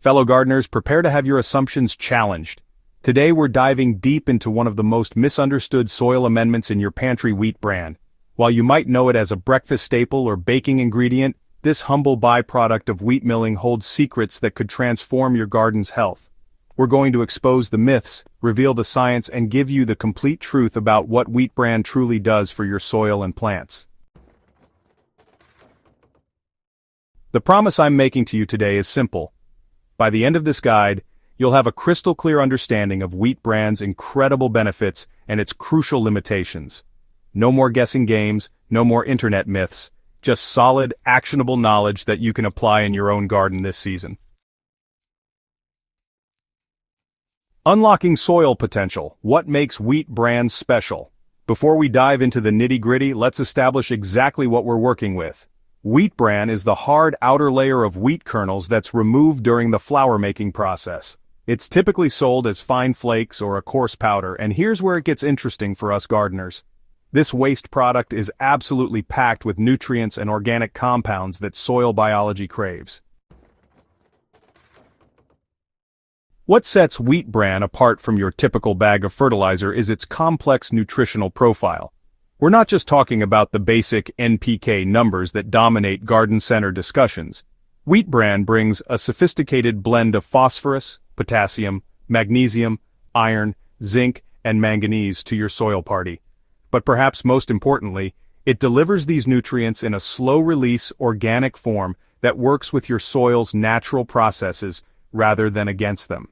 Fellow gardeners, prepare to have your assumptions challenged. Today we're diving deep into one of the most misunderstood soil amendments in your pantry, wheat bran. While you might know it as a breakfast staple or baking ingredient, this humble byproduct of wheat milling holds secrets that could transform your garden's health. We're going to expose the myths, reveal the science, and give you the complete truth about what wheat bran truly does for your soil and plants. The promise I'm making to you today is simple. By the end of this guide, you'll have a crystal clear understanding of wheat bran's incredible benefits and its crucial limitations. No more guessing games, no more internet myths, just solid, actionable knowledge that you can apply in your own garden this season. Unlocking soil potential. What makes wheat bran special? Before we dive into the nitty-gritty, let's establish exactly what we're working with. Wheat bran is the hard outer layer of wheat kernels that's removed during the flour-making process. It's typically sold as fine flakes or a coarse powder, and here's where it gets interesting for us gardeners. This waste product is absolutely packed with nutrients and organic compounds that soil biology craves. What sets wheat bran apart from your typical bag of fertilizer is its complex nutritional profile. We're not just talking about the basic NPK numbers that dominate garden center discussions. Wheat bran brings a sophisticated blend of phosphorus, potassium, magnesium, iron, zinc, and manganese to your soil party. But perhaps most importantly, it delivers these nutrients in a slow-release organic form that works with your soil's natural processes rather than against them.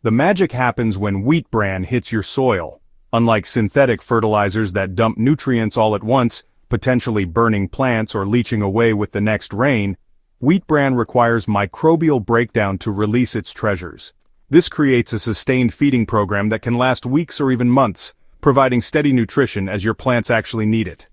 The magic happens when wheat bran hits your soil. Unlike synthetic fertilizers that dump nutrients all at once, potentially burning plants or leaching away with the next rain, wheat bran requires microbial breakdown to release its treasures. This creates a sustained feeding program that can last weeks or even months, providing steady nutrition as your plants actually need it.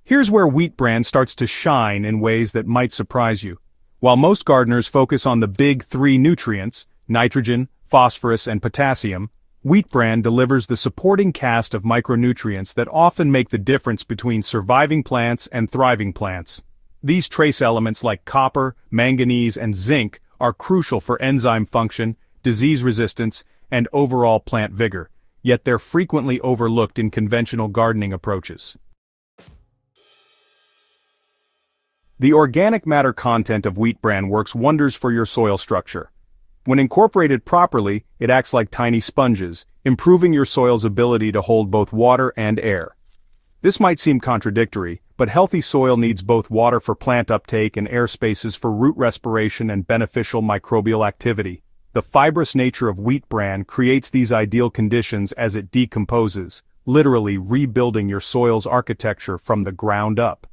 Here's where wheat bran starts to shine in ways that might surprise you. While most gardeners focus on the big three nutrients, nitrogen, phosphorus, and potassium, wheat bran delivers the supporting cast of micronutrients that often make the difference between surviving plants and thriving plants. These trace elements like copper, manganese, and zinc are crucial for enzyme function, disease resistance, and overall plant vigor, yet they're frequently overlooked in conventional gardening approaches. The organic matter content of wheat bran works wonders for your soil structure. When incorporated properly, it acts like tiny sponges, improving your soil's ability to hold both water and air. This might seem contradictory, but healthy soil needs both water for plant uptake and air spaces for root respiration and beneficial microbial activity. The fibrous nature of wheat bran creates these ideal conditions as it decomposes, literally rebuilding your soil's architecture from the ground up.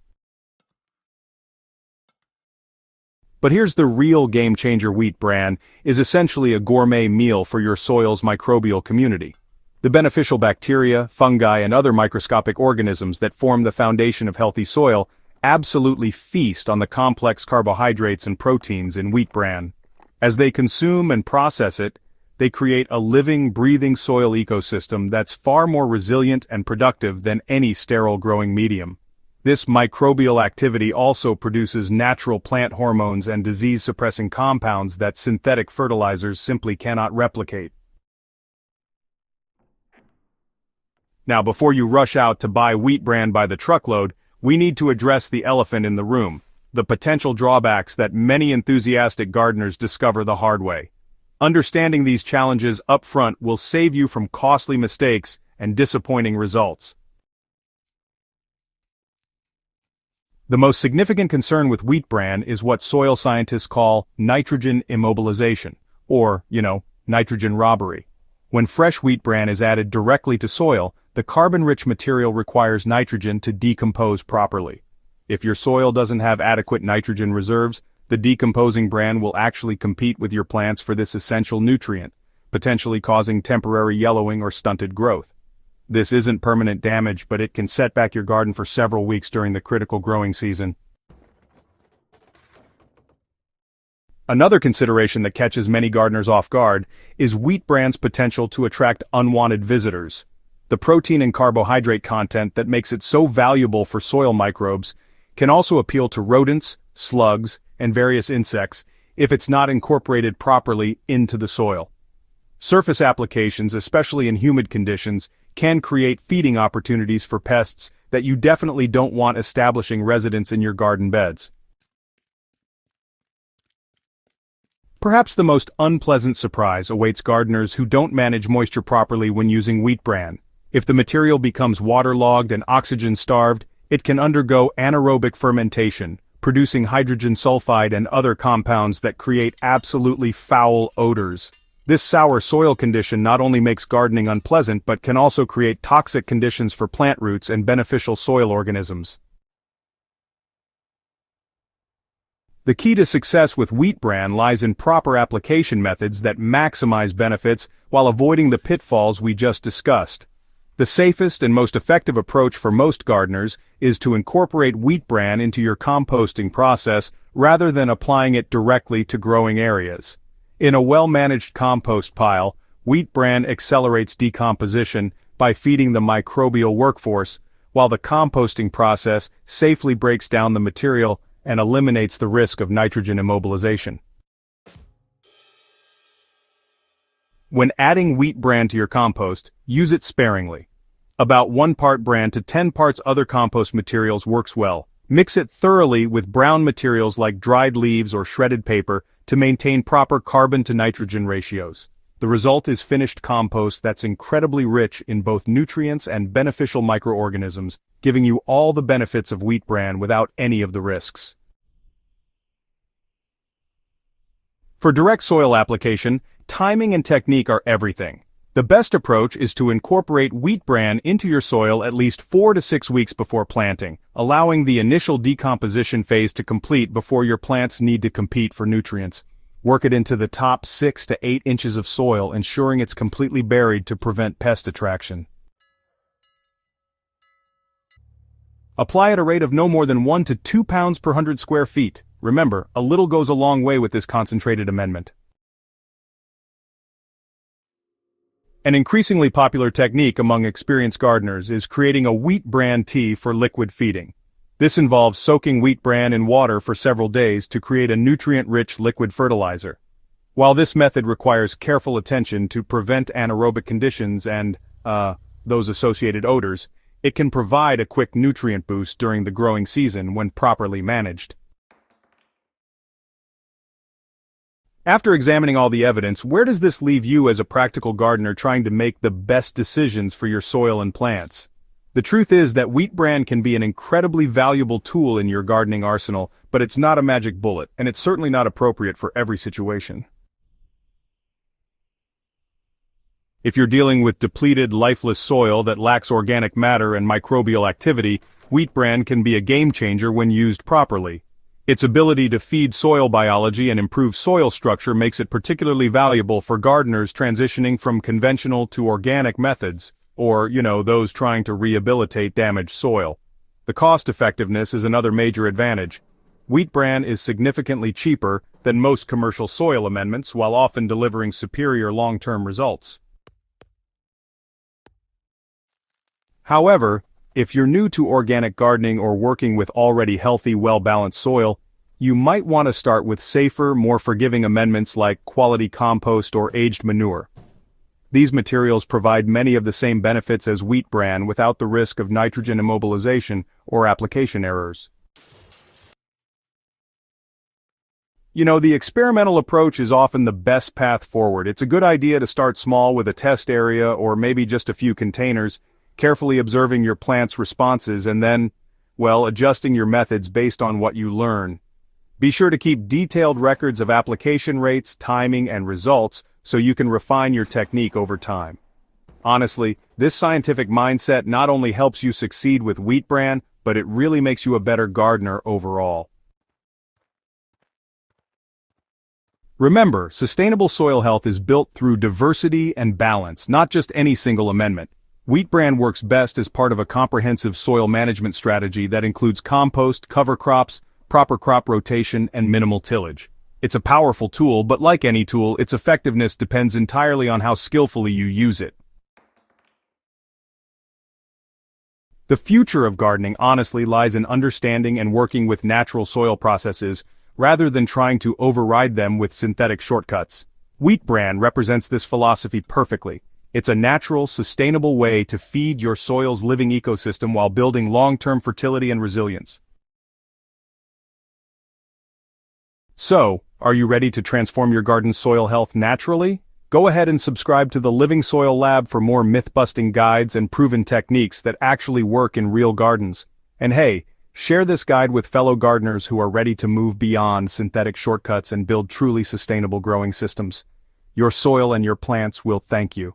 But here's the real game-changer. Wheat bran is essentially a gourmet meal for your soil's microbial community. The beneficial bacteria, fungi, and other microscopic organisms that form the foundation of healthy soil absolutely feast on the complex carbohydrates and proteins in wheat bran. As they consume and process it, they create a living, breathing soil ecosystem that's far more resilient and productive than any sterile growing medium. This microbial activity also produces natural plant hormones and disease-suppressing compounds that synthetic fertilizers simply cannot replicate. Now, before you rush out to buy wheat bran by the truckload, we need to address the elephant in the room, the potential drawbacks that many enthusiastic gardeners discover the hard way. Understanding these challenges up front will save you from costly mistakes and disappointing results. The most significant concern with wheat bran is what soil scientists call nitrogen immobilization, or, nitrogen robbery. When fresh wheat bran is added directly to soil, the carbon-rich material requires nitrogen to decompose properly. If your soil doesn't have adequate nitrogen reserves, the decomposing bran will actually compete with your plants for this essential nutrient, potentially causing temporary yellowing or stunted growth. This isn't permanent damage, but it can set back your garden for several weeks during the critical growing season. Another consideration that catches many gardeners off guard is wheat bran's potential to attract unwanted visitors. The protein and carbohydrate content that makes it so valuable for soil microbes can also appeal to rodents, slugs, and various insects if it's not incorporated properly into the soil. Surface applications, especially in humid conditions, can create feeding opportunities for pests that you definitely don't want establishing residence in your garden beds. Perhaps the most unpleasant surprise awaits gardeners who don't manage moisture properly when using wheat bran. If the material becomes waterlogged and oxygen-starved, it can undergo anaerobic fermentation, producing hydrogen sulfide and other compounds that create absolutely foul odors. This sour soil condition not only makes gardening unpleasant but can also create toxic conditions for plant roots and beneficial soil organisms. The key to success with wheat bran lies in proper application methods that maximize benefits while avoiding the pitfalls we just discussed. The safest and most effective approach for most gardeners is to incorporate wheat bran into your composting process rather than applying it directly to growing areas. In a well-managed compost pile, wheat bran accelerates decomposition by feeding the microbial workforce, while the composting process safely breaks down the material and eliminates the risk of nitrogen immobilization. When adding wheat bran to your compost, use it sparingly. About 1 part bran to 10 parts other compost materials works well. Mix it thoroughly with brown materials like dried leaves or shredded paper to maintain proper carbon to nitrogen ratios. The result is finished compost that's incredibly rich in both nutrients and beneficial microorganisms, giving you all the benefits of wheat bran without any of the risks. For direct soil application, timing and technique are everything. The best approach is to incorporate wheat bran into your soil at least 4 to 6 weeks before planting, allowing the initial decomposition phase to complete before your plants need to compete for nutrients. Work it into the top 6 to 8 inches of soil, ensuring it's completely buried to prevent pest attraction. Apply at a rate of no more than 1 to 2 pounds per 100 square feet. Remember, a little goes a long way with this concentrated amendment. An increasingly popular technique among experienced gardeners is creating a wheat bran tea for liquid feeding. This involves soaking wheat bran in water for several days to create a nutrient-rich liquid fertilizer. While this method requires careful attention to prevent anaerobic conditions and, those associated odors, it can provide a quick nutrient boost during the growing season when properly managed. After examining all the evidence, where does this leave you as a practical gardener trying to make the best decisions for your soil and plants? The truth is that wheat bran can be an incredibly valuable tool in your gardening arsenal, but it's not a magic bullet, and it's certainly not appropriate for every situation. If you're dealing with depleted, lifeless soil that lacks organic matter and microbial activity, wheat bran can be a game changer when used properly. Its ability to feed soil biology and improve soil structure makes it particularly valuable for gardeners transitioning from conventional to organic methods, or, those trying to rehabilitate damaged soil. The cost effectiveness is another major advantage. Wheat bran is significantly cheaper than most commercial soil amendments while often delivering superior long-term results. However, if you're new to organic gardening or working with already healthy, well-balanced soil, you might want to start with safer, more forgiving amendments like quality compost or aged manure. These materials provide many of the same benefits as wheat bran without the risk of nitrogen immobilization or application errors. The experimental approach is often the best path forward. It's a good idea to start small with a test area or maybe just a few containers, carefully observing your plant's responses and then, adjusting your methods based on what you learn. Be sure to keep detailed records of application rates, timing, and results so you can refine your technique over time. Honestly, this scientific mindset not only helps you succeed with wheat bran, but it really makes you a better gardener overall. Remember, sustainable soil health is built through diversity and balance, not just any single amendment. Wheat bran works best as part of a comprehensive soil management strategy that includes compost, cover crops, proper crop rotation, and minimal tillage. It's a powerful tool, but like any tool, its effectiveness depends entirely on how skillfully you use it. The future of gardening honestly lies in understanding and working with natural soil processes, rather than trying to override them with synthetic shortcuts. Wheat bran represents this philosophy perfectly. It's a natural, sustainable way to feed your soil's living ecosystem while building long-term fertility and resilience. So, are you ready to transform your garden's soil health naturally? Go ahead and subscribe to the Living Soil Lab for more myth-busting guides and proven techniques that actually work in real gardens. And hey, share this guide with fellow gardeners who are ready to move beyond synthetic shortcuts and build truly sustainable growing systems. Your soil and your plants will thank you.